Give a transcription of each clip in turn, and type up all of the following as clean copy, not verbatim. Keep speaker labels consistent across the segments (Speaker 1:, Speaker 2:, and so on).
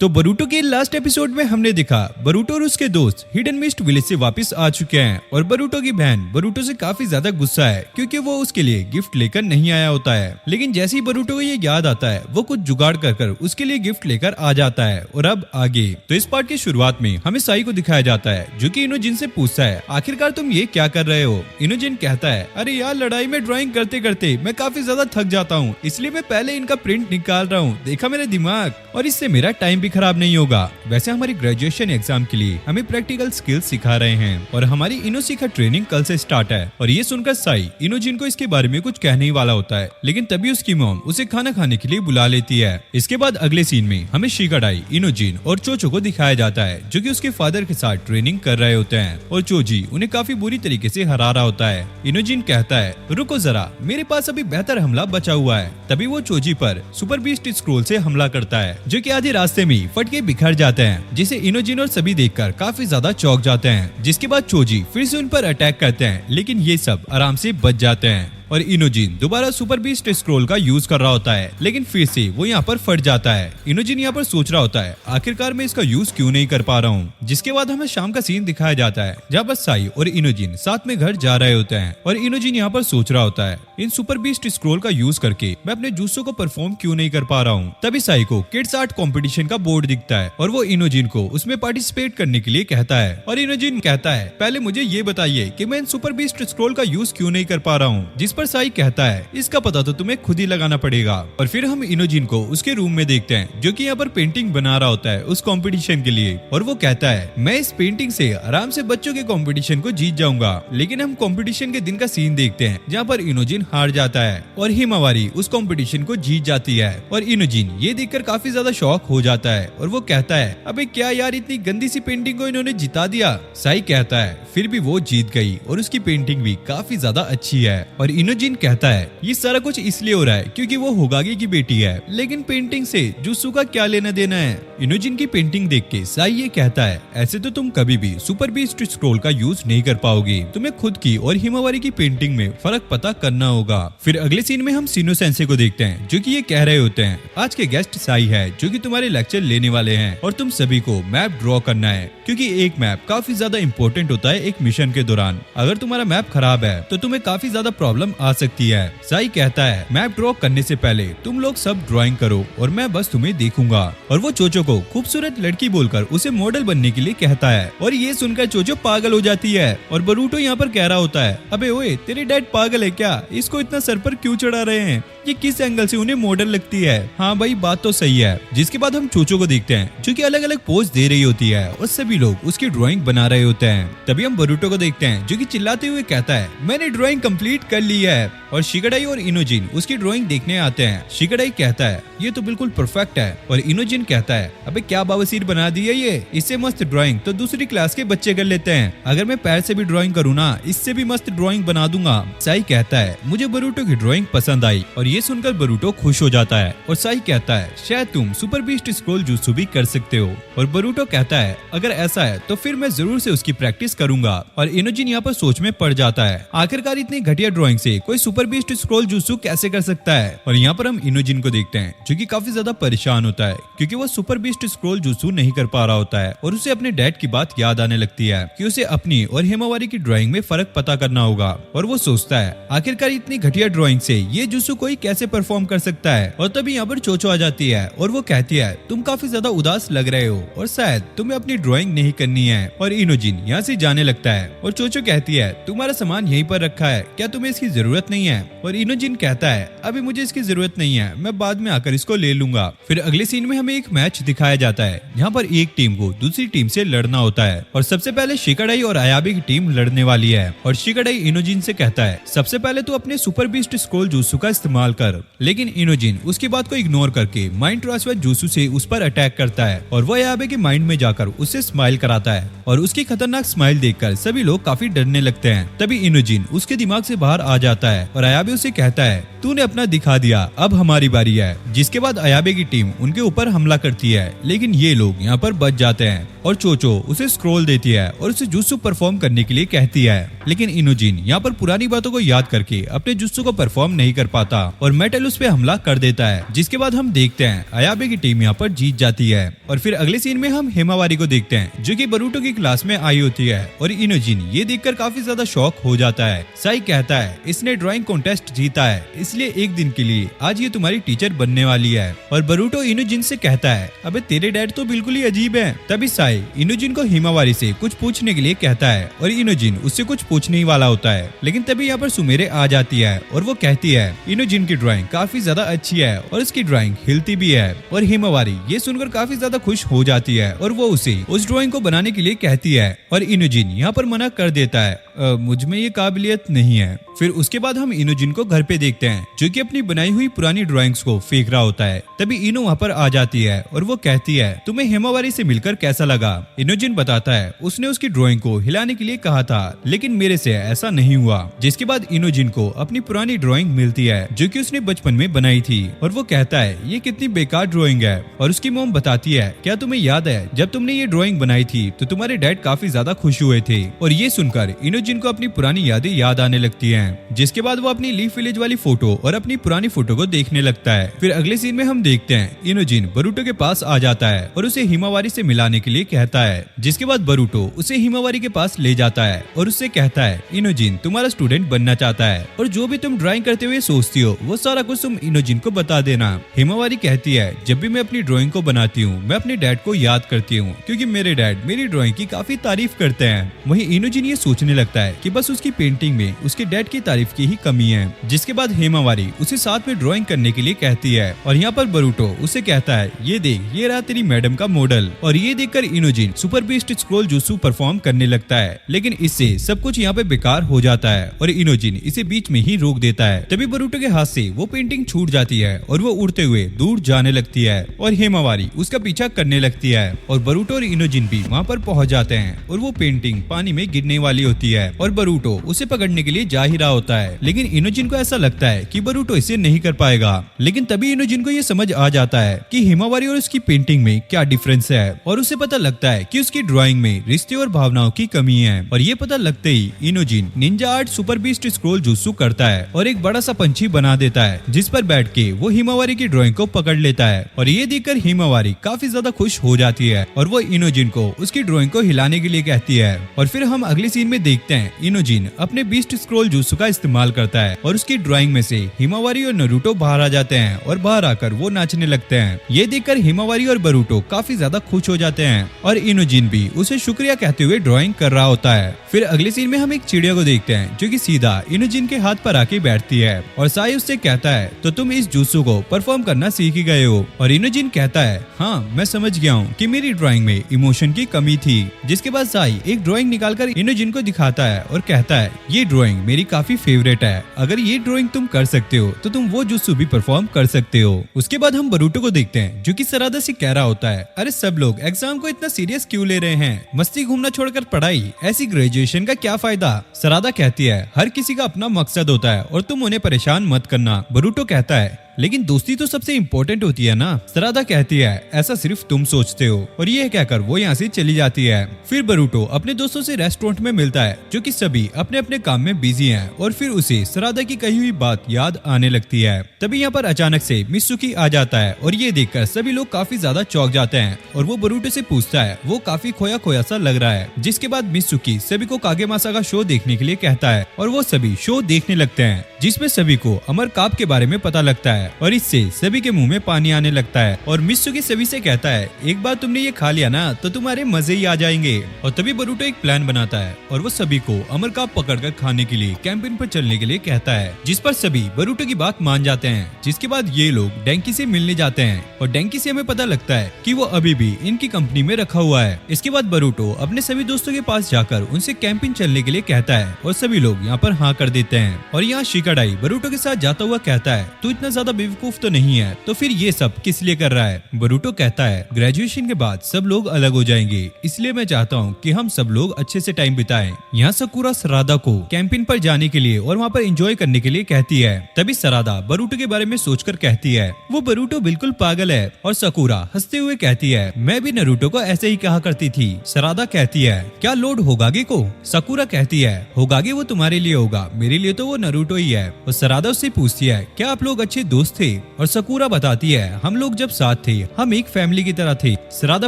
Speaker 1: तो बरूटो के last episode में हमने देखा बरूटो और उसके दोस्त हिडन मिस्ट विलेज से वापस आ चुके हैं और बरूटो की बहन बरूटो से काफी ज्यादा गुस्सा है क्योंकि वो उसके लिए गिफ्ट लेकर नहीं आया होता है। लेकिन जैसे ही बरूटो को ये याद आता है वो कुछ जुगाड़ कर उसके लिए गिफ्ट लेकर आ जाता है। और अब आगे तो इस पार्ट की शुरुआत में हमें साई को दिखाया जाता है जो कि इनोजिन से पूछता है आखिरकार तुम ये क्या कर रहे हो। इनोजिन कहता है अरे यार लड़ाई में ड्राइंग करते करते मैं काफी ज्यादा थक जाता हूँ, इसलिए मैं पहले इनका प्रिंट निकाल रहा हूँ, देखा मेरे दिमाग, और इससे मेरा टाइम भी खराब नहीं होगा। वैसे हमारी ग्रेजुएशन एग्जाम के लिए हमें प्रैक्टिकल स्किल्स सिखा रहे हैं और हमारी इनोसी का ट्रेनिंग कल से स्टार्ट है। और ये सुनकर साई इनोजिन को इसके बारे में कुछ कहने ही वाला होता है, लेकिन तभी उसकी मॉम उसे खाना खाने के लिए बुला लेती है। इसके बाद अगले सीन में हमें शिकाडाई, इनोजिन और चोचो को दिखाया जाता है जो कि उसके फादर के साथ ट्रेनिंग कर रहे होते हैं और चोजी उन्हें काफी बुरी तरीके से हरा रहा होता है। इनोजिन कहता है रुको जरा, मेरे पास अभी बेहतर हमला बचा हुआ है। तभी वो चोजी पर सुपर बीस्ट स्क्रोल से हमला करता है जो कि आधे रास्ते में फट के बिखर जाते हैं, जिसे इनोजिन और सभी देखकर काफी ज्यादा चौंक जाते हैं। जिसके बाद चोजी फिर से उन पर अटैक करते हैं, लेकिन ये सब आराम से बच जाते हैं और इनोजिन दोबारा सुपर बीस्ट स्क्रोल का यूज कर रहा होता है, लेकिन फिर से वो यहाँ पर फट जाता है। इनोजिन यहाँ पर सोच रहा होता है आखिरकार मैं इसका यूज क्यों नहीं कर पा रहा हूँ। जिसके बाद हमें शाम का सीन दिखाया जाता है जहाँ पर साई और इनोजिन साथ में घर जा रहे होते हैं और इनोजिन यहाँ पर सोच रहा होता है इन सुपर बीस्ट स्क्रोल का यूज करके मैं अपने जूसों को परफॉर्म क्यों नहीं कर पा रहा हूँ। तभी साई को किड्स आर्ट कॉम्पिटिशन का बोर्ड दिखता है और वो इनोजिन को उसमें पार्टिसिपेट करने के लिए कहता है और इनोजिन कहता है पहले मुझे ये बताइए कि मैं इन सुपर बीस्ट स्क्रोल का यूज क्यों नहीं कर पा रहा हूँ। जिस पर साई कहता है इसका पता तो तुम्हें खुद ही लगाना पड़ेगा। और फिर हम इनोजिन को उसके रूम में देखते हैं जो कि यहाँ पर पेंटिंग बना रहा होता है उस कंपटीशन के लिए और वो कहता है मैं इस पेंटिंग से आराम से बच्चों के कंपटीशन को जीत जाऊंगा। लेकिन हम कंपटीशन के दिन का सीन देखते हैं जहाँ पर इनोजिन हार जाता है और हिमावारी उस कंपटीशन को जीत जाती है और इनोजिन ये देखकर काफी ज्यादा शॉक हो जाता है और वो कहता है अबे क्या यार, इतनी गंदी सी पेंटिंग को इन्होंने जिता दिया। साई कहता है फिर भी वो जीत गई और उसकी पेंटिंग भी काफी ज्यादा अच्छी है और इनोजिन कहता है ये सारा कुछ इसलिए हो रहा है क्योंकि वो होगागी की बेटी है, लेकिन पेंटिंग से जुत्सु का क्या लेना देना है। इनोजिन की पेंटिंग देख के साई ये कहता है ऐसे तो तुम कभी भी सुपर बीस्ट स्क्रोल का यूज नहीं कर पाओगे, तुम्हें खुद की और हिमावारी की पेंटिंग में फर्क पता करना होगा। फिर अगले सीन में हम सीनो सेंसे को देखते हैं जो कि ये कह रहे होते हैं आज के गेस्ट साई है जो कि तुम्हारे लेक्चर लेने वाले हैं और तुम सभी को मैप ड्रॉ करना है क्योंकि एक मैप काफी ज्यादा इंपॉर्टेंट होता है एक मिशन के दौरान। अगर तुम्हारा मैप खराब है तो तुम्हें काफी ज्यादा प्रॉब्लम आ सकती है। साई कहता है मैप ड्रॉ करने से पहले तुम लोग सब ड्राइंग करो और मैं बस तुम्हें देखूंगा। और वो चोचो को खूबसूरत लड़की बोलकर उसे मॉडल बनने के लिए कहता है और ये सुनकर चोचो पागल हो जाती है और बरूटो यहाँ पर कह रहा होता है अबे ओए तेरे डैड पागल है क्या, इसको इतना सर पर क्यों चढ़ा रहे हैं, ये किस एंगल से उन्हें मॉडल लगती है। हाँ भाई बात तो सही है। जिसके बाद हम चोचो को देखते हैं जो कि अलग अलग पोज दे रही होती है और सभी लोग उसकी ड्राइंग बना रहे होते हैं। तभी हम बरूटो को देखते हैं जो कि चिल्लाते हुए कहता है मैंने ड्राइंग कंप्लीट कर ली है और शिकाडाई और इनोजिन उसकी ड्राइंग देखने आते हैं। शिकाडाई कहता है ये तो बिल्कुल परफेक्ट है और इनोजिन कहता है अबे क्या बवासीर बना दी है ये, इससे मस्त ड्राइंग तो दूसरी क्लास के बच्चे कर लेते हैं, अगर मैं पैर से भी ड्राइंग करूँ ना इससे भी मस्त ड्राइंग बना दूंगा। साई कहता है मुझे बरूटो की ड्राइंग पसंद आई और ये सुनकर बरूटो खुश हो जाता है और साई कहता है शायद तुम सुपर बीस्ट स्क्रोल जुत्सु भी कर सकते हो और बरूटो कहता है अगर ऐसा है तो फिर मैं जरूर से उसकी प्रैक्टिस करूंगा। और इनोजिन यहाँ पर सोच में पड़ जाता है आखिरकार इतनी घटिया ड्राइंग से कोई सुपर बीस्ट स्क्रोल जुत्सु कैसे कर सकता है। और यहाँ पर हम इनोजिन को देखते हैं जो कि काफी ज्यादा परेशान होता है क्योंकि वो सुपर बीस्ट स्क्रोल जुत्सु नहीं कर पा रहा होता है और उसे अपने डैड की बात याद आने लगती है कि उसे अपनी और हिमावारी की ड्राइंग में फर्क पता करना होगा। और वो सोचता है आखिरकार इतनी घटिया ड्राइंग से ये जुत्सु कोई कैसे परफॉर्म कर सकता है। और तभी यहाँ पर चोचो आ जाती है और वो कहती है तुम काफी ज्यादा उदास लग रहे हो और शायद तुम्हें अपनी ड्राइंग नहीं करनी है। और इनोजिन यहाँ से जाने लगता है और चोचो कहती है तुम्हारा सामान यहीं पर रखा है, क्या तुम्हें इसकी जरूरत नहीं है। और इनोजिन कहता है अभी मुझे इसकी जरूरत नहीं है, मैं बाद में आकर इसको ले लूंगा। फिर अगले सीन में हमें एक मैच दिखाया जाता है जहाँ पर एक टीम को दूसरी टीम से लड़ना होता है और सबसे पहले शिकाडाई और आयाबे की टीम लड़ने वाली है। और शिकाडाई इनोजिन से कहता है सबसे पहले तो अपने सुपर बीस्ट स्क्रोल जुत्सु का इस्तेमाल कर, लेकिन इनोजिन उसकी बात को इग्नोर करके माइंड ट्रांसफर जुत्सु से उस पर अटैक करता है और वो आयाबे के माइंड में जाकर उससे स्माइल कराता है और उसकी खतरनाक स्माइल देखकर सभी लोग काफी डरने लगते हैं। तभी इनोजिन उसके दिमाग से बाहर आ जाता है और अयाबे उसे कहता है तूने अपना दिखा दिया, अब हमारी बारी है। जिसके बाद अयाबे की टीम उनके ऊपर हमला करती है, लेकिन ये लोग यहाँ पर बच जाते हैं और चोचो उसे स्क्रोल देती है और उसे जुत्सु परफॉर्म करने के लिए कहती है। लेकिन इनोजिन यहाँ पर पुरानी बातों को याद करके अपने जुत्सु को परफॉर्म नहीं कर पाता और मेटल उस पे हमला कर देता है। जिसके बाद हम देखते हैं अयाबे की टीम यहाँ पर जीत जाती है। और फिर अगले सीन में हम हिमावारी को देखते हैं जो कि बरूटो की क्लास में आई होती है और इनोजिन ये देखकर काफी ज्यादा शॉक हो जाता है। साई कहता है इसने ड्राइंग कॉन्टेस्ट जीता है, इसलिए एक दिन के लिए आज ये तुम्हारी टीचर बनने वाली है। और बरूटो इनोजिन से कहता है अबे तेरे डैड तो बिल्कुल ही अजीब है। तभी साई इनोजिन को हिमावारी से कुछ पूछने के लिए कहता है और इनोजिन उससे कुछ पूछने ही वाला होता है, लेकिन तभी यहाँ पर सुमेरे आ जाती है और वो कहती है इनोजिन की ड्राइंग काफी ज्यादा अच्छी है और इसकी ड्राइंग हिलती भी है। और हिमावारी ये सुनकर काफी ज्यादा खुश हो जाती है और वो उसे उस ड्राइंग को बनाने के लिए कहती है और इनोजिन यहाँ पर मना कर देता है मुझ में ये काबिलियत नहीं है। फिर उसके बाद हम इनोजिन को घर पे देखते हैं जो कि अपनी बनाई हुई पुरानी ड्राइंग्स को फेंक रहा होता है। तभी इनो वहाँ पर आ जाती है और वो कहती है तुम्हें हिमावारी से मिलकर कैसा लगा। इनोजिन बताता है उसने उसकी ड्राइंग को हिलाने के लिए कहा था, लेकिन मेरे से ऐसा नहीं हुआ। जिसके बाद इनोजिन को अपनी पुरानी ड्राइंग मिलती है जो कि उसने बचपन में बनाई थी और वो कहता है ये कितनी बेकार ड्राइंग है। और उसकी मॉम बताती है क्या तुम्हें याद है जब तुमने ये ड्राइंग बनाई थी तो तुम्हारे डैड काफी ज्यादा खुश हुए थे। और ये सुनकर इनोजिन को अपनी पुरानी यादें याद आने लगती हैं। जिसके बाद वो अपनी लीफ विलेज वाली फोटो और अपनी पुरानी फोटो को देखने लगता है। फिर अगले सीन में हम देखते हैं इनोजिन बरूटो के पास आ जाता है और उसे हिमावारी से मिलाने के लिए कहता है। जिसके बाद बरूटो उसे हिमावारी के पास ले जाता है और उससे कहता है इनोजिन तुम्हारा स्टूडेंट बनना चाहता है और जो भी तुम ड्राइंग करते हुए सोचती हो वो सारा कुछ तुम इनोजिन को बता देना। हिमावारी कहती है जब भी मैं अपनी ड्राइंग को बनाती हूँ मैं अपने डैड को याद करती हूँ क्योंकि मेरे डैड मेरी ड्राइंग की काफी तारीफ करते हैं। वहीं इनोजिन ये सोचने लगता है कि बस उसकी पेंटिंग में उसके डैड की तारीफ की ही कमी है। जिसके बाद हिमावारी उसे साथ में ड्राइंग करने के लिए कहती है और यहाँ पर बरूटो उसे कहता है ये देख ये रहा तेरी मैडम का मॉडल। और ये देखकर Inojin super beast scroll jutsu perform करने लगता है, लेकिन इससे सब कुछ यहाँ पे बेकार हो जाता है और इनोजिन इसे बीच में ही रोक देता है। तभी बरूटो के हाथ से वो पेंटिंग छूट जाती है और वो उड़ते हुए दूर जाने लगती है और हिमावारी उसका पीछा करने लगती है और बरूटो और इनोजिन भी वहाँ पर पहुँच जाते हैं और वो पेंटिंग पानी में गिरने वाली होती है और बरूटो उसे पकड़ने के लिए जा ही रहा होता है, लेकिन इनोजिन को ऐसा लगता है कि बरूटो इसे नहीं कर पाएगा। लेकिन तभी इनोजिन को ये समझ आ जाता है कि हिमावारी और उसकी पेंटिंग में क्या डिफरेंस है और उसे पता लगता है कि उसकी ड्राइंग में रिश्ते और भावनाओं की कमी है। और ये पता लगते ही Inojin ninja art super beast scroll jutsu करता है और एक बड़ा सा पंछी बना देता है जिस पर बैठ के वो हिमावारी की ड्राइंग को पकड़ लेता है। और ये देखकर हिमावारी काफी ज्यादा खुश हो जाती है और वो इनोजिन को उसकी ड्राइंग को हिलाने के लिए कहती है। और फिर हम अगले सीन में देखते हैं इनोजिन अपने बीस्ट स्क्रोल जुत्सु का इस्तेमाल करता है और उसकी ड्राइंग में से हिमावारी और नारुतो बाहर आ जाते हैं और बाहर आकर वो नाचने लगते हैं। ये देखकर हिमावारी और बरूटो काफी ज्यादा खुश हो जाते हैं और इनोजिन भी उसे शुक्रिया कहते हुए ड्राइंग कर रहा होता है। फिर अगले सीन में हम एक चिड़िया को देखते हैं जो कि सीधा इनोजिन के हाथ पर आके बैठती है और साई उससे कहता है तो तुम इस जुत्सु को परफॉर्म करना सीख ही गए हो। और इनोजिन कहता है हाँ मैं समझ गया हूँ कि मेरी ड्राइंग में इमोशन की कमी थी। जिसके बाद साई एक ड्राइंग निकालकर इनोजिन को दिखाता है और कहता है ये ड्राइंग मेरी काफी फेवरेट है, अगर ये ड्राइंग तुम कर सकते हो तो तुम वो जुत्सु भी परफॉर्म कर सकते हो। उसके बाद हम बरूटो को देखते हैं जो कि सरादा से कह रहा होता है अरे सब लोग एग्जाम को इतना सीरियस क्यों ले रहे हैं, मस्ती घूमना छोड़कर पढ़ाई, ऐसी ग्रेजुएशन का क्या फायदा। सरादा कहती है हर किसी का अपना मकसद होता है और तुम उन्हें परेशान मत करना। बरूटो कहता है लेकिन दोस्ती तो सबसे इम्पोर्टेंट होती है ना। सरादा कहती है ऐसा सिर्फ तुम सोचते हो और ये कहकर वो यहाँ से चली जाती है। फिर बरूटो अपने दोस्तों से रेस्टोरेंट में मिलता है जो कि सभी अपने अपने काम में बिजी हैं और फिर उसे सरादा की कही हुई बात याद आने लगती है। तभी यहाँ पर अचानक से मित्सुकी आ जाता है और ये देखकर सभी लोग काफी ज्यादा चौंक जाते हैं और वो बरूटो से पूछता है वो काफी खोया खोया सा लग रहा है। जिसके बाद मित्सुकी सभी को कागेमासा का शो देखने के लिए कहता है और वो सभी शो देखने लगते हैं जिसमें सभी को अमर काप के बारे में पता लगता है और इससे सभी के मुंह में पानी आने लगता है। और मित्सुकी सभी से कहता है एक बार तुमने ये खा लिया ना तो तुम्हारे मजे ही आ जाएंगे। और तभी बरूटो एक प्लान बनाता है और वो सभी को अमर काप पकड़कर खाने के लिए कैंपिंग पर चलने के लिए कहता है जिस पर सभी बरूटो की बात मान जाते हैं। जिसके बाद ये लोग डेंकी से मिलने जाते हैं और डेंकी से हमें पता लगता है कि वो अभी भी इनकी कंपनी में रखा हुआ है। इसके बाद बरूटो अपने सभी दोस्तों के पास जाकर उनसे कैंपिंग चलने के लिए कहता है और सभी लोग यहाँ पर हाँ कर देते हैं। और यहाँ शिकाडाई बरूटो के साथ जाता हुआ कहता है तू इतना ज्यादा ज्यादा बेवकूफ तो नहीं है, तो फिर ये सब किस लिए कर रहा है। बरूटो कहता है ग्रेजुएशन के बाद सब लोग अलग हो जाएंगे, इसलिए मैं चाहता हूँ कि हम सब लोग अच्छे से टाइम बिताएं। यहाँ सकुरा सरादा को कैंपिंग पर जाने के लिए और वहाँ पर एंजॉय करने के लिए कहती है। तभी सरादा बरूटो के बारे में सोचकर कहती है वो बरूटो बिल्कुल पागल है, और सकुरा हंसते हुए कहती है मैं भी नारुतो को ऐसे ही कहा करती थी। सरादा कहती है क्या लॉर्ड होगागे को? सकुरा कहती है होगागे वो तुम्हारे लिए होगा, मेरे लिए तो वो नारुतो ही है। और सरादा उससे पूछती है क्या आप लोग अच्छे दोस्त थे? और सकुरा बताती है हम लोग जब साथ थे हम एक फैमिली की तरह थे। सरादा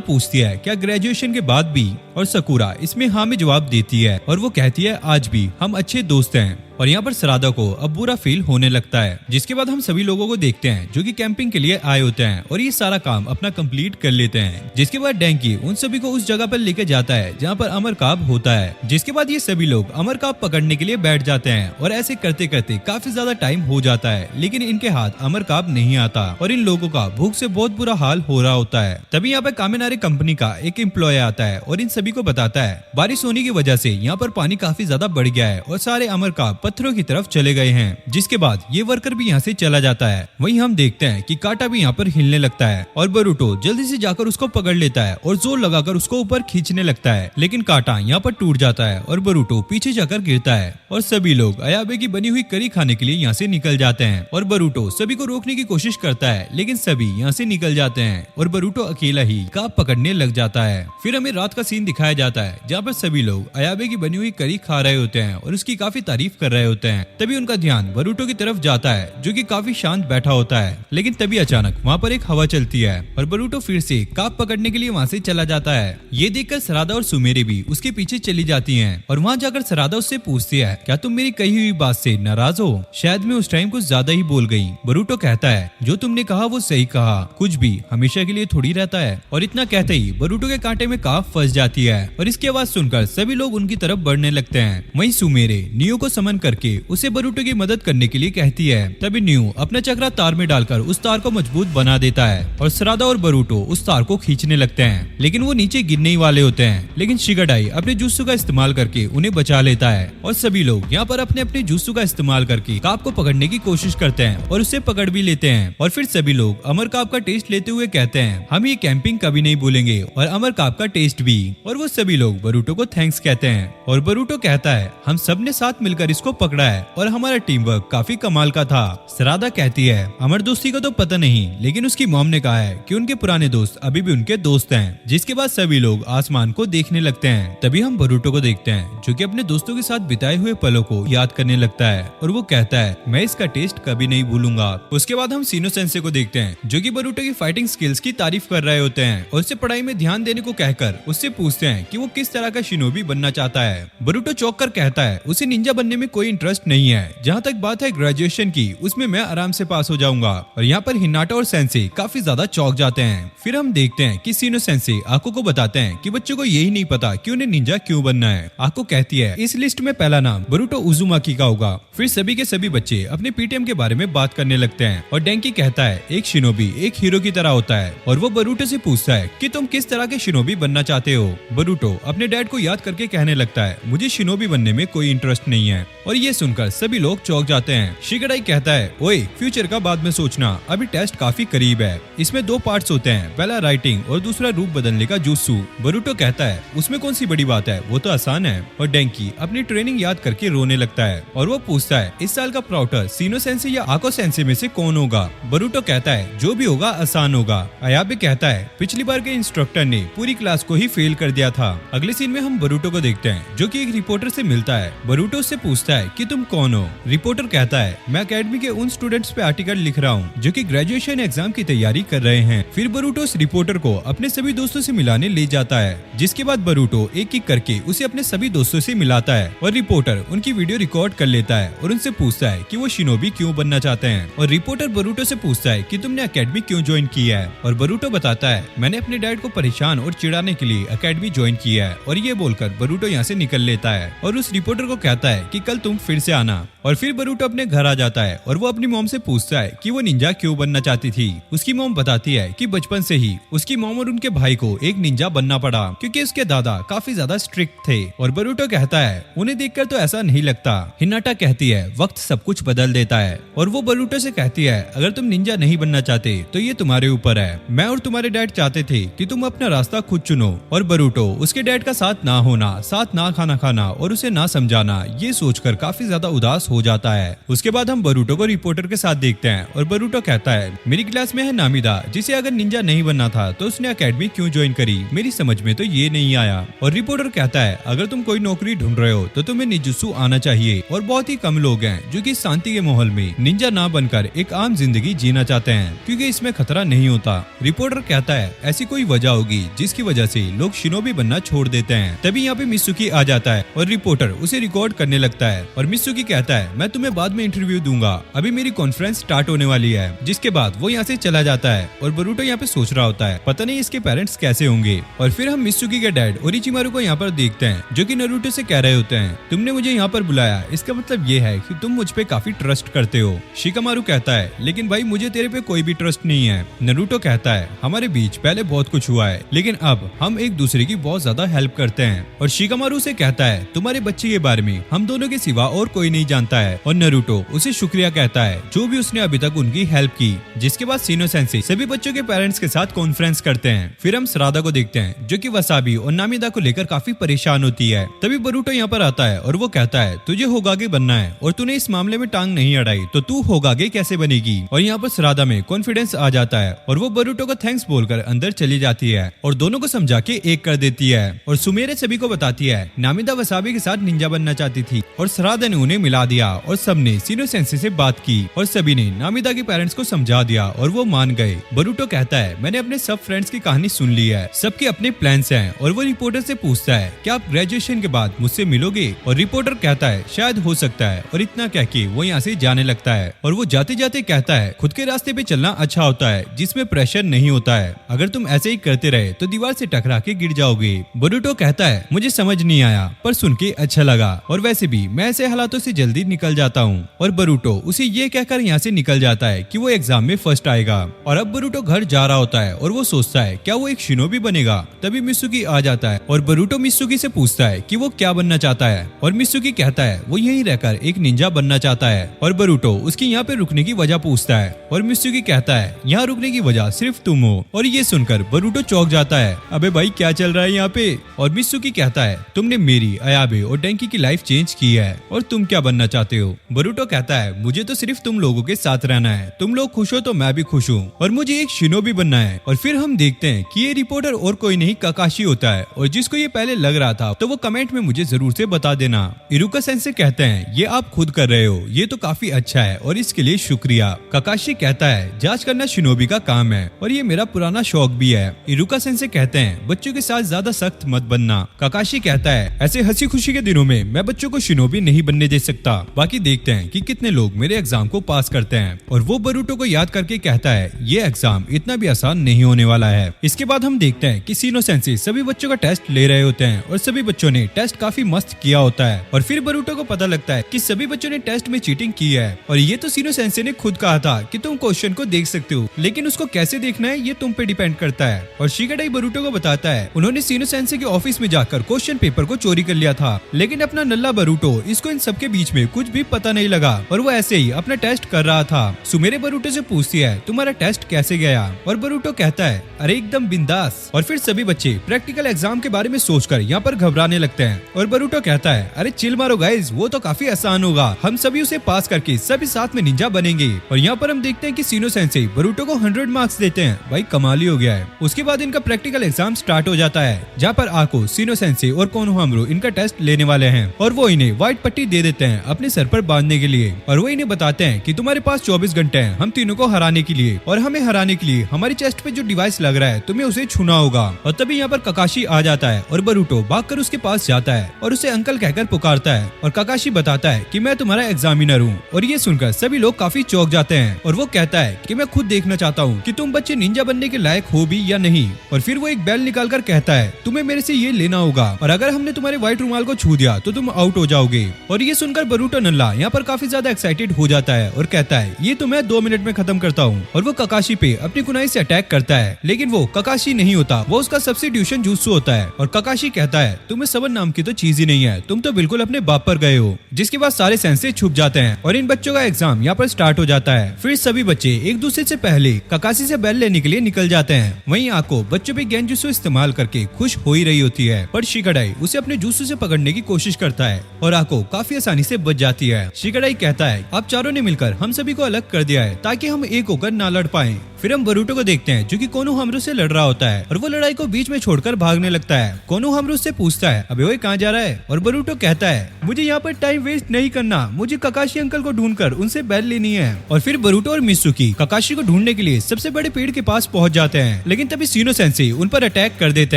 Speaker 1: पूछती है क्या ग्रेजुएशन के बाद भी? और सकुरा इसमें हाँ में जवाब देती है और वो कहती है आज भी हम अच्छे दोस्त हैं। और यहाँ पर सरादा को अब बुरा फील होने लगता है। जिसके बाद हम सभी लोगों को देखते हैं जो कि कैंपिंग के लिए आए होते हैं और ये सारा काम अपना कंप्लीट कर लेते हैं। जिसके बाद डैंकी उन सभी को उस जगह पर लेके जाता है जहाँ पर अमरकाब होता है। जिसके बाद ये सभी लोग अमरकाब पकड़ने के लिए बैठ जाते हैं और ऐसे करते करते काफी ज्यादा टाइम हो जाता है, लेकिन इनके हाथ अमरकाब नहीं आता और इन लोगों का भूख से बहुत बुरा हाल हो रहा होता है। तभी यहाँ पर कामिनारे कंपनी का एक एम्प्लॉय आता है और इन सभी को बताता है बारिश होने की वजह से यहाँ पर पानी काफी ज्यादा बढ़ गया है और सारे अमरकाब पत्थरों की तरफ चले गए हैं। जिसके बाद ये वर्कर भी यहाँ से चला जाता है। वहीं हम देखते हैं कि काटा भी यहाँ पर हिलने लगता है और बरूटो जल्दी से जाकर उसको पकड़ लेता है और जोर लगाकर उसको ऊपर खींचने लगता है, लेकिन काटा यहाँ पर टूट जाता है और बरूटो पीछे जाकर गिरता है और सभी लोग अयाबे की बनी हुई करी खाने के लिए यहाँ से निकल जाते हैं। और बरूटो सभी को रोकने की कोशिश करता है, लेकिन सभी यहाँ से निकल जाते हैं और बरूटो अकेला ही काप पकड़ने लग जाता है। फिर हमें रात का सीन दिखाया जाता है जहाँ पर सभी लोग अयाबे की बनी हुई करी खा रहे होते हैं और उसकी काफी तारीफ कर रहे होते हैं। तभी उनका ध्यान बरूटो की तरफ जाता है जो कि काफी शांत बैठा होता है, लेकिन तभी अचानक वहाँ पर एक हवा चलती है और बरूटो फिर से काप पकड़ने के लिए वहाँ से चला जाता है। ये देखकर सरादा और सुमेरे भी उसके पीछे चली जाती हैं और वहाँ जाकर सरादा उससे पूछती है क्या तुम मेरी कही हुई बात से नाराज हो? शायद मैं उस टाइम कुछ ज्यादा ही बोल गई। बरूटो कहता है जो तुमने कहा वो सही कहा, कुछ भी हमेशा के लिए थोड़ी रहता है। और इतना कहते ही बरूटो के कांटे में काफ फंस जाती है और इसकी आवाज सुनकर सभी लोग उनकी तरफ बढ़ने लगते हैं। वहीं सुमेरे नियो को समन करके उसे बरूटो की मदद करने के लिए कहती है। तभी नियो अपना चक्रा तार में डालकर उस तार को मजबूत बना देता है और सरादा और बरूटो उस तार को खींचने लगते हैं, लेकिन वो नीचे गिरने ही वाले होते हैं। लेकिन शिगाडाई अपने जुत्सु का इस्तेमाल करके उन्हें बचा लेता है और सभी लोग यहाँ पर अपने अपने जुत्सु का इस्तेमाल करके काप को पकड़ने की कोशिश करते हैं और उसे पकड़ भी लेते हैं। और फिर सभी लोग अमर काप का टेस्ट लेते हुए कहते हैं हम ये कैंपिंग कभी नहीं भूलेंगे और अमर काप का टेस्ट भी। और वो सभी लोग बरूटो को थैंक्स कहते हैं और बरूटो कहता है हम सब ने साथ मिलकर इसको पकड़ा है और हमारा टीम वर्क काफी कमाल का था। सरादा कहती है अमर दोस्ती का तो पता नहीं, लेकिन उसकी मॉम ने कहा है कि उनके पुराने दोस्त अभी भी उनके दोस्त हैं। जिसके बाद सभी लोग आसमान को देखने लगते हैं। तभी हम बरूटो को देखते हैं जो कि अपने दोस्तों के साथ बिताए हुए पलों को याद करने लगता है और वो कहता है मैं इसका टेस्ट कभी नहीं भूलूंगा। उसके बाद हम सीनो सेंसे को देखते हैं जो कि बरूटो की फाइटिंग स्किल्स की तारीफ कर रहे होते हैं और उससे पढ़ाई में ध्यान देने को कहकर उससे पूछते हैं कि वो किस तरह का शिनोबी बनना चाहता है। बरूटो चौंक कर कहता है उसे निंजा बनने में कोई इंटरेस्ट नहीं है, जहाँ तक बात है ग्रेजुएशन की उसमें मैं आराम से पास हो जाऊंगा। और यहाँ पर हिनाटा और सेंसे काफी ज्यादा चौंक जाते हैं। फिर हम देखते हैं कि सीनो सेंसे आको को बताते हैं कि बच्चों को यही नहीं पता कि उन्हें निंजा क्यों बनना है। आको कहती है इस लिस्ट में पहला नाम बरूटो उजुमाकी का होगा। फिर सभी के सभी बच्चे अपने पीटीएम के बारे में बात करने लगते हैं और डेंकी कहता है एक शिनोबी एक हीरो की तरह होता है और वो बरूटो से पूछता है कि तुम किस तरह के शिनोबी बनना चाहते हो। बरूटो अपने डैड को याद करके कहने लगता है मुझे शिनोबी बनने में कोई इंटरेस्ट नहीं है और ये सुनकर सभी लोग चौंक जाते हैं। शिगाडाई कहता है ओए फ्यूचर का बाद में सोचना, अभी टेस्ट काफी करीब है, इसमें 2 पार्ट्स होते हैं, पहला राइटिंग और दूसरा रूप बदलने का जुत्सु। बरूटो कहता है उसमें कौन सी बड़ी बात है, वो तो आसान है। और डेंकी अपनी ट्रेनिंग याद करके रोने लगता है और वो पूछता है इस साल का प्राउटर सीनो सेंसे या आको सेंसे में से कौन होगा। बरूटो कहता है जो भी होगा आसान होगा। अयाबे कहता है पिछली बार के इंस्ट्रक्टर ने पूरी क्लास को ही फेल कर दिया था। अगले सीन में हम बरूटो को देखते हैं जो कि एक रिपोर्टर से मिलता है। बरूटो उससे पूछता है कि तुम कौन हो। रिपोर्टर कहता है मैं अकेडमी के उन स्टूडेंट्स पे आर्टिकल लिख रहा हूँ जो कि ग्रेजुएशन एग्जाम की तैयारी कर रहे हैं। फिर बरूटो उस रिपोर्टर को अपने सभी दोस्तों से मिलाने ले जाता है, जिसके बाद बरूटो एक एक करके उसे अपने सभी दोस्तों से मिलाता है और रिपोर्टर उनकी वीडियो रिकॉर्ड कर लेता है और उनसे पूछता है कि वो शिनोबी क्यों बनना चाहते हैं। और रिपोर्टर बरूटो से पूछता है कि तुमने अकेडमी क्यों ज्वाइन किया है और बरूटो बताता है मैंने अपने डैड को परेशान और चिढ़ाने के लिए अकेडमी ज्वाइन किया है। और ये बोलकर बरूटो यहाँ से निकल लेता है और उस रिपोर्टर को कहता है कि कल तुम तुम फिर से आना। और फिर बरूटो अपने घर आ जाता है और वो अपनी मॉम से पूछता है कि वो निंजा क्यों बनना चाहती थी। उसकी मॉम बताती है कि बचपन से ही उसकी मॉम और उनके भाई को एक निंजा बनना पड़ा क्योंकि उसके दादा काफी ज्यादा स्ट्रिक्ट थे। और बरूटो कहता है उन्हें देखकर तो ऐसा नहीं लगता। हिनाटा कहती है वक्त सब कुछ बदल देता है। और वो बरूटो से कहती है अगर तुम निंजा नहीं बनना चाहते तो ये तुम्हारे ऊपर है। मैं और तुम्हारे डैड चाहते थे कि तुम अपना रास्ता खुद चुनो। और बरूटो उसके डैड का साथ ना होना, साथ ना खाना और उसे ना समझाना, ये सोचकर काफी ज्यादा उदास हो जाता है। उसके बाद हम बरूटो को रिपोर्टर के साथ देखते हैं और बरूटो कहता है मेरी क्लास में है नामिदा, जिसे अगर निंजा नहीं बनना था तो उसने एकेडमी क्यों ज्वाइन करी, मेरी समझ में तो ये नहीं आया। और रिपोर्टर कहता है अगर तुम कोई नौकरी ढूंढ रहे हो तो तुम्हें निजुत्सु आना चाहिए। और बहुत ही कम लोग हैं जो कि शांति के माहौल में निंजा ना बनकर एक आम जिंदगी जीना चाहते हैं क्योंकि इसमें खतरा नहीं होता। रिपोर्टर कहता है ऐसी कोई वजह होगी जिसकी वजह से लोग शिनोबी बनना छोड़ देते हैं। तभी यहाँ पे मित्सुकी आ जाता है और रिपोर्टर उसे रिकॉर्ड करने लगता है। और मित्सुकी कहता है मैं तुम्हें बाद में इंटरव्यू दूंगा, अभी मेरी कॉन्फ्रेंस स्टार्ट होने वाली है। जिसके बाद वो यहाँ से चला जाता है और बरूटो यहाँ पे सोच रहा होता है पता नहीं इसके पेरेंट्स कैसे होंगे। और फिर हम मित्सुकी के डैड ओरिचिमारू को यहाँ पर देखते हैं जो कि नारुतो से कह रहे होते हैं तुमने मुझे यहाँ पर बुलाया, इसका मतलब ये है कि तुम मुझ पे काफी ट्रस्ट करते हो। शिकामारू कहता है लेकिन भाई मुझे तेरे पे कोई भी ट्रस्ट नहीं है। नारुतो कहता है हमारे बीच पहले बहुत कुछ हुआ है लेकिन अब हम एक दूसरे की बहुत ज्यादा हेल्प करते हैं। और शिकामारू से कहता है तुम्हारे बच्चे के बारे में हम दोनों के सिवा और कोई नहीं जानता है। और नारुतो उसे शुक्रिया कहता है जो भी उसने अभी तक उनकी हेल्प की। जिसके बाद सीनो सेंसेई सभी बच्चों के पेरेंट्स के साथ कॉन्फ्रेंस करते हैं। फिर हम सरादा को देखते हैं जो कि वसाबी और नामिदा को लेकर काफी परेशान होती है। तभी बरूटो यहाँ पर आता है और वो कहता है तुझे होगागे बनना है और तूने इस मामले में टांग नहीं अड़ाई तो तू होगागे कैसे बनेगी। और यहाँ पर सरादा में कॉन्फिडेंस आ जाता है और वो बरूटो को थैंक्स बोलकर अंदर चली जाती है और दोनों को समझा के एक कर देती है। और सुमेरे सभी को बताती है नामिदा वसाबी के साथ निंजा बनना चाहती थी और सरादा ने उन्हें मिला दिया। और सबने सीनो सेंसेई से बात की और सभी ने नामिदा के पेरेंट्स को समझा दिया और वो मान गए। बरूटो कहता है मैंने अपने सब फ्रेंड्स की कहानी सुन ली है, सबके अपने प्लान्स हैं। और वो रिपोर्टर से पूछता है क्या आप ग्रेजुएशन के बाद मुझसे मिलोगे। और रिपोर्टर कहता है शायद हो सकता है। और इतना कह के वो यहाँ से जाने लगता है। और वो जाते जाते कहता है खुद के रास्ते पे चलना अच्छा होता है जिसमें प्रेशर नहीं होता है, अगर तुम ऐसे ही करते रहे तो दीवार से टकरा के गिर जाओगे। बरूटो कहता है मुझे समझ नहीं आया पर सुन के अच्छा लगा और वैसे भी मैं ऐसे हालातों से जल्दी निकल जाता हूँ। और बरूटो उसे ये कहकर यहाँ से निकल जाता है कि वो एग्जाम में फर्स्ट आएगा। और अब बरूटो घर जा रहा होता है और वो सोचता है क्या वो एक शिनोबी बनेगा। तभी मित्सुकी आ जाता है और बरूटो मित्सुकी से पूछता है कि वो क्या बनना चाहता है। और मित्सुकी कहता है वो यहीं रहकर एक निंजा बनना चाहता है। और बरूटो उसकी यहाँ पे रुकने की वजह पूछता है और मित्सुकी कहता है यहाँ रुकने की वजह सिर्फ तुम हो। और ये सुनकर बरूटो चौंक जाता है अबे भाई क्या चल रहा है यहाँ पे। और मित्सुकी कहता है तुमने मेरी, अयाबे और डेंकी की लाइफ चेंज की है और तुम क्या बनना चाहते हो। बरूटो कहता है मुझे तो सिर्फ तुम लोगों के साथ रहना है, तुम लोग खुश हो तो मैं भी खुश हूँ और मुझे एक शिनोबी बनना है। और फिर हम देखते हैं कि ये रिपोर्टर और कोई नहीं काकाशी होता है और जिसको ये पहले लग रहा था तो वो कमेंट में मुझे जरूर से बता देना। इरुका सेंसेई कहते हैं ये आप खुद कर रहे हो, ये तो काफी अच्छा है और इसके लिए शुक्रिया। काकाशी कहता है जांच करना शिनोबी का काम है और ये मेरा पुराना शौक भी है। इरुका सेंसेई कहते हैं बच्चों के साथ ज्यादा सख्त मत बनना। काकाशी कहता है ऐसे हंसी खुशी के दिनों में मैं बच्चों को शिनोबी नहीं बनने दे सकता। बाकी देखते हैं कि कितने लोग मेरे एग्जाम को पास करते हैं। और वो बरूटो को याद करके कहता है ये एग्जाम इतना भी आसान नहीं होने वाला है। इसके बाद हम देखते हैं कि सीनो सेंसेई सभी बच्चों का टेस्ट ले रहे होते हैं और सभी बच्चों ने टेस्ट काफी मस्त किया होता है। और फिर बरूटो को पता लगता है कि सभी बच्चों ने टेस्ट में चीटिंग की है और ये तो सीनो सेंसेई ने खुद कहा था कि तुम क्वेश्चन को देख सकते हो लेकिन उसको कैसे देखना है ये तुम पे डिपेंड करता है। और शिगाडाई बरूटो को बताता है उन्होंने सीनो सेंसेई के ऑफिस में जाकर क्वेश्चन पेपर को चोरी कर लिया था लेकिन अपना नल्ला बरूटो इसको इन सबके बीच में कुछ भी पता नहीं लगा और वो ऐसे ही अपना टेस्ट कर रहा था। सुमेरे बरूटो से पूछती है तुम्हारा टेस्ट कैसे गया। और बरूटो कहता है अरे एकदम बिंदास। और फिर सभी बच्चे प्रैक्टिकल एग्जाम के बारे में सोचकर यहाँ पर घबराने लगते हैं और बरूटो कहता है अरे चिल मारो गाइस, वो तो काफी आसान होगा, हम सभी उसे पास करके सभी साथ में निंजा बनेंगे। और यहाँ पर हम देखते हैं कि सीनो सेंसेई बरूटो को 100 मार्क्स देते हैं। भाई कमाल ही हो गया है। उसके बाद इनका प्रैक्टिकल एग्जाम स्टार्ट हो जाता है जहाँ पर आको, सीनो सेंसेई और कोनोहामारू इनका टेस्ट लेने वाले हैं और वो इन्हें व्हाइट पट्टी दे देते हैं अपने सर पर बांधने के लिए। और वो इन्हें बताते हैं कि तुम्हारे पास 24 घंटे हैं हम तीनों को हराने के लिए और हमें हराने के लिए हमारी चेस्ट पे जो डिवाइस लग रहा है तुम्हें उसे छूना होगा। और तभी यहाँ पर काकाशी आ जाता है और बरूटो भागकर उसके पास जाता है और उसे अंकल कहकर पुकारता है और काकाशी बताता है कि मैं तुम्हारा एग्जामिनर हूँ। और ये सुनकर सभी लोग काफी चौंक जाते हैं और वो कहता है कि मैं खुद देखना चाहता हूँ कि तुम बच्चे निंजा बनने के लायक हो भी या नहीं। और फिर वो एक बेल निकालकर कहता है तुम्हें मेरे से ये लेना होगा और अगर हमने तुम्हारे व्हाइट रुमाल को छू दिया तो तुम आउट हो जाओगे। और ये सुनकर बरूटो नल्ला यहाँ पर काफी ज्यादा एक्साइटेड हो जाता है और कहता है ये तो मैं 2 मिनट में खत्म करता हूँ। और वो ककाशी पे अपनी कुनाई से अटैक करता है, लेकिन वो ककाशी नहीं होता, वो उसका सब्स्टिट्यूशन जुत्सु होता है। और ककाशी कहता है तुम्हें सबन नाम की तो चीज ही नहीं है, तुम तो बिल्कुल अपने बाप पर गए हो। जिसके बाद सारे सेंसे छुप जाते हैं और इन बच्चों का एग्जाम यहाँ पर स्टार्ट हो जाता है। फिर सभी बच्चे एक दूसरे से पहले ककाशी से बैल लेने के लिए निकल जाते हैं। वहीं आको बच्चों पे गेंजुत्सु इस्तेमाल करके खुश हो ही रही होती है, पर शिकाडाई उसे अपने जुत्सु से पकड़ने की कोशिश करता है और आको काफी आसानी से बच जाती है। शिकाडाई कहता है आप चारों ने मिलकर हम सभी को अलग कर दिया है ताकि हम एक होकर ना लड़ पाएं। फिर हम बरूटो को देखते हैं जो कि कोनोहामारू से लड़ रहा होता है और वो लड़ाई को बीच में छोड़कर भागने लगता है। कोनोहामारू से पूछता है अबे ओए कहाँ जा रहा है? और बरूटो कहता है मुझे यहाँ पर टाइम वेस्ट नहीं करना, मुझे ककाशी अंकल को ढूंढकर उनसे बैल लेनी है। और फिर बरूटो और मित्सुकी ककाशी को ढूंढने के लिए सबसे बड़े पेड़ के पास पहुंच जाते हैं, लेकिन तभी सीनो सेंसेई उन पर अटैक कर देते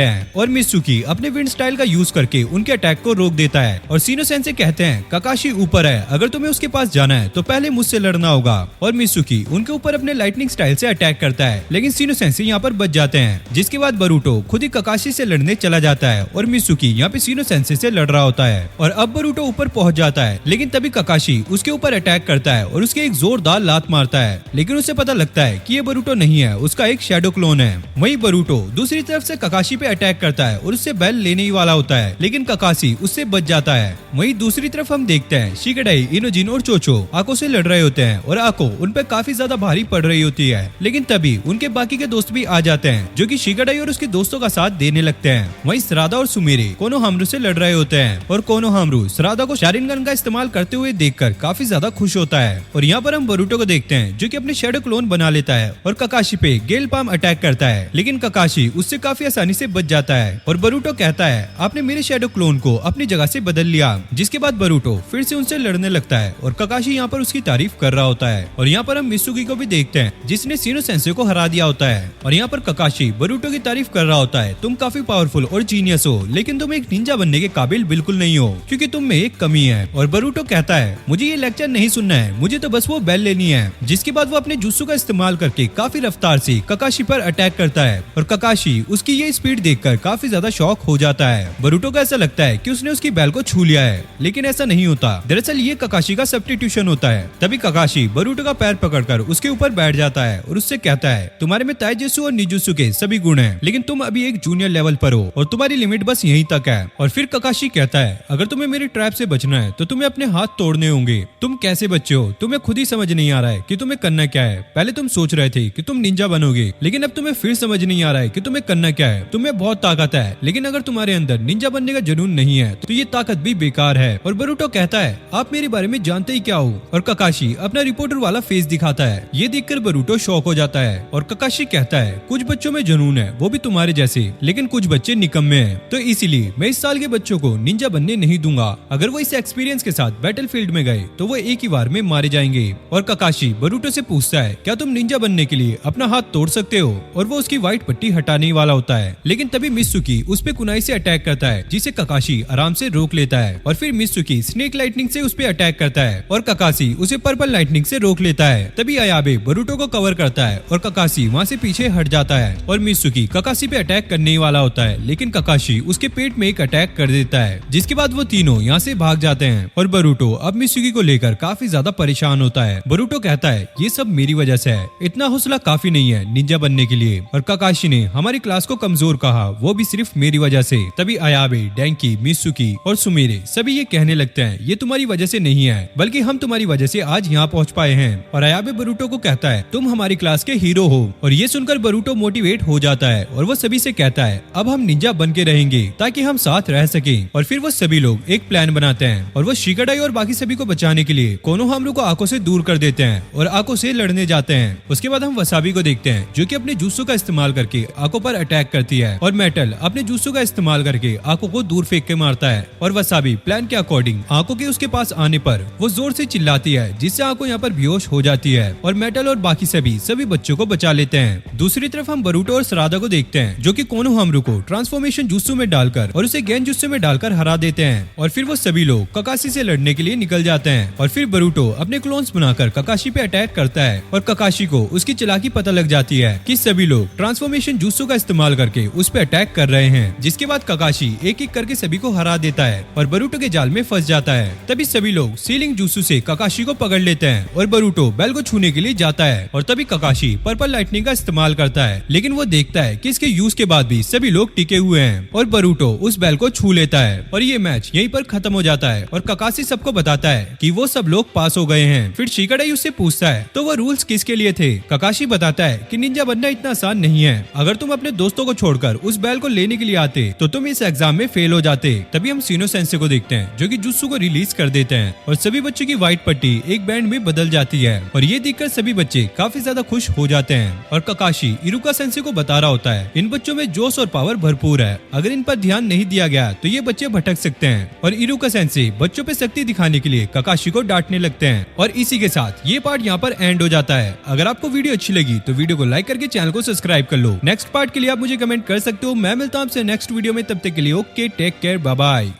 Speaker 1: हैं और मित्सुकी अपने विंड स्टाइल का यूज करके उनके अटैक को रोक देता है। और सीनो सेंसेई कहते हैं ककाशी ऊपर है, अगर तुम्हें उसके पास जाना है तो पहले मुझसे लड़ना होगा। और मित्सुकी उनके ऊपर अपने लाइटनिंग स्टाइल से अटैक करता है, लेकिन सीनो सेंसेई यहाँ पर बच जाते हैं। जिसके बाद बरूटो खुद ही ककाशी से लड़ने चला जाता है और मित्सुकी यहाँ पे सीनो सेंसेई से लड़ रहा होता है। और अब बरूटो ऊपर पहुंच जाता है, लेकिन तभी ककाशी उसके ऊपर अटैक करता है और उसके एक जोरदार लात मारता है, लेकिन उसे पता लगता है कि ये बरूटो नहीं है, उसका एक शैडो क्लोन है। वहीं बरूटो दूसरी तरफ से ककाशी पे अटैक करता है और उससे बैल लेने ही वाला होता है, लेकिन ककाशी उससे बच जाता है। वहीं दूसरी तरफ हम देखते हैं शिकाडाई, इनोजिन और चोचो आको से लड़ रहे होते हैं और आको उन पे काफी ज्यादा भारी पड़ रही होती है, लेकिन तभी उनके बाकी के दोस्त भी आ जाते हैं जो कि शिकाडाई और उसके दोस्तों का साथ देने लगते हैं। वहीं सरादा और सुमेरे कोनोहामारू से लड़ रहे होते हैं और कोनोहामारू सरादा को शारिनगन का इस्तेमाल करते हुए देखकर काफी ज्यादा खुश होता है। और यहाँ पर हम बरूटो को देखते हैं जो कि अपने शैडो क्लोन बना लेता है और ककाशी पे गेल पाम अटैक करता है, लेकिन ककाशी उससे काफी आसानी से बच जाता है। और बरूटो कहता है आपने मेरे शैडो क्लोन को अपनी जगह से बदल लिया। जिसके बाद बरूटो फिर से उनसे लड़ने लगता है और ककाशी यहाँ पर उसकी तारीफ कर रहा होता है। और यहाँ पर हम मित्सुकी को भी देखते हैं जिसने सीनो सेंसेई को हरा दिया होता है। और यहाँ पर ककाशी बरूटो की तारीफ कर रहा होता है तुम काफी पावरफुल और जीनियस हो, लेकिन तुम एक निंजा बनने के काबिल बिल्कुल नहीं हो क्योंकि तुम में एक कमी है। और बरूटो कहता है मुझे ये लेक्चर नहीं सुनना है, मुझे तो बस वो बैल लेनी है। जिसके बाद वो अपने जुत्सु का इस्तेमाल करके काफी रफ्तार से ककाशी पर अटैक करता है और ककाशी उसकी ये स्पीड देखकर काफी ज्यादा शॉक हो जाता है। बरूटो को ऐसा लगता है कि उसने उसकी बैल को छू लिया है, लेकिन ऐसा नहीं होता, दरअसल ये ककाशी का सब्स्टिट्यूशन होता है। तभी ककाशी बरूटो का पैर पकड़कर उसके ऊपर बैठ जाता है और उससे कहता है तुम्हारे में ताइजुत्सु और निजुत्सु के सभी गुण हैं, लेकिन तुम अभी एक जूनियर लेवल पर हो और तुम्हारी लिमिट बस यहीं तक है। और फिर ककाशी कहता है अगर तुम्हें मेरी ट्रैप से बचना है तो तुम्हें अपने हाथ तोड़ने होंगे। तुम कैसे बच्चे हो, तुम्हें खुद ही समझ नहीं आ रहा है कि तुम्हें करना क्या है। पहले तुम सोच रहे थे कि तुम निंजा बनोगे, लेकिन अब तुम्हें फिर समझ नहीं आ रहा है कि तुम्हें करना क्या है। तुम्हें बहुत ताकत है, लेकिन अगर तुम्हारे अंदर निंजा बनने का जुनून नहीं है तो ये ताकत भी बेकार है। और बरूटो कहता है आप मेरे बारे में जानते ही क्या हो। और ककाशी अपना रिपोर्टर वाला फेस दिखाता है। ये देखकर बरूटो शॉक हो जाता है और ककाशी कहता है कुछ बच्चों में जुनून है, वो भी तुम्हारे जैसे, लेकिन कुछ बच्चे निकम्मे हैं, तो इसीलिए मैं इस साल के बच्चों को निंजा बनने नहीं दूंगा। अगर वो इस एक्सपीरियंस के साथ बैटलफील्ड में गए तो वो एक ही बार में मारे जाएंगे। और ककाशी बरूटो से पूछता है क्या तुम निंजा बनने के लिए अपना हाथ तोड़ सकते हो? और वो उसकी व्हाइट पट्टी हटाने वाला होता है, लेकिन तभी मित्सुकी उस पे कुनाई से अटैक करता है जिसे ककाशी आराम से रोक लेता है। और फिर मित्सुकी स्नेक लाइटनिंग से उस पे अटैक करता है और ककाशी उसे पर्पल लाइटनिंग से रोक लेता है। तभी अयाबे बरूटो को कवर करता है और ककाशी वहाँ से पीछे हट जाता है। और मित्सुकी ककाशी पे अटैक करने ही वाला होता है, लेकिन ककाशी उसके पेट में एक अटैक कर देता है। जिसके बाद वो तीनों यहाँ से भाग जाते हैं और बरूटो अब मित्सुकी को लेकर काफी ज्यादा परेशान होता है। बरूटो कहता है ये सब मेरी वजह से है, इतना हौसला काफी नहीं है निंजा बनने के लिए। और ककाशी ने हमारी क्लास को कमजोर कहा, वो भी सिर्फ मेरी वजह से। तभी अयाबे, डेंकी, मित्सुकी और सुमेरे सभी ये कहने लगते हैं ये तुम्हारी वजह से नहीं है, बल्कि हम तुम्हारी वजह से आज यहाँ पहुँच पाए हैं। और अयाबे बरूटो को कहता है तुम हमारी क्लास के हीरो हो। और ये सुनकर बरूटो मोटिवेट हो जाता है और वो सभी से कहता है अब हम निंजा बन के रहेंगे ताकि हम साथ रह सके। और फिर वो सभी लोग एक प्लान बनाते हैं और वो शिकाडाई और बाकी सभी को बचाने के लिए कोनोहामारू को आको से दूर कर देते हैं और आको से लड़ने जाते हैं। उसके बाद हम वसाबी को देखते हैं जो कि अपने जुत्सु का इस्तेमाल करके आको पर अटैक करती है और मेटल अपने जुत्सु का इस्तेमाल करके आको को दूर फेंक के मारता है। और वसाबी प्लान के अकॉर्डिंग आको के उसके पास आने पर वो जोर से चिल्लाती है जिससे आको यहाँ पर बेहोश हो जाती है और मेटल और बाकी सभी बच्चों को बचा लेते हैं। दूसरी तरफ हम बरूटो और सरादा को देखते हैं जो कि कोनोहामारू को ट्रांसफॉर्मेशन जुत्सु में डालकर और उसे गेन जुत्सु में डालकर हरा देते हैं। और फिर वो सभी लोग ककाशी से लड़ने के लिए निकल जाते हैं। और फिर बरूटो अपने क्लोन्स बनाकर ककाशी पे अटैक करता है और ककाशी को उसकी चालाकी पता लग जाती है कि सभी लोग ट्रांसफॉर्मेशन जुत्सु का इस्तेमाल करके उस पे अटैक कर रहे हैं। जिसके बाद ककाशी एक एक करके सभी को हरा देता है और बरूटो के जाल में फंस जाता है। तभी सभी लोग सीलिंग जुत्सु से काकाशी को पकड़ लेते हैं और बरूटो बेल को छूने के लिए जाता है और तभी काकाशी पर्पल लाइटनिंग का इस्तेमाल करता है, लेकिन वो देखता है कि इसके यूज के बाद भी सभी लोग टिके हुए हैं और बरूटो उस बेल को छू लेता है और ये मैच यहीं पर खत्म हो जाता है और काकाशी सबको बताता है कि वो सब लोग पास हो गए हैं। फिर शिकाडाई उससे पूछता है तो वो रूल्स किसके लिए थे। काकाशी बताता है कि निंजा बनना इतना आसान नहीं है, अगर तुम अपने दोस्तों को छोड़कर उस बेल को लेने के लिए आते तो तुम इस एग्जाम में फेल हो जाते। तभी हम सीनो सेंसे को देखते हैं जो कि जुत्सु को रिलीज कर देते हैं और सभी बच्चों की व्हाइट पट्टी एक बैंड में बदल जाती है और ये देखकर सभी बच्चे काफी ज्यादा खुश हो जाते हैं और काकाशी इरुका सेंसे को बता रहा होता है इन बच्चों में जोश और पावर भरपूर है, अगर इन पर ध्यान नहीं दिया गया तो ये बच्चे भटक सकते हैं। और इरुका सेंसे बच्चों पे शक्ति दिखाने के लिए काकाशी को डांटने लगते हैं और इसी के साथ ये पार्ट यहाँ पर एंड हो जाता है। अगर आपको वीडियो अच्छी लगी तो वीडियो को लाइक करके चैनल को सब्सक्राइब कर लो। नेक्स्ट पार्ट के लिए आप मुझे कमेंट कर सकते हो। मैं मिलता हूँ आपसे नेक्स्ट वीडियो में, तब तक के लिए okay, take care, bye bye.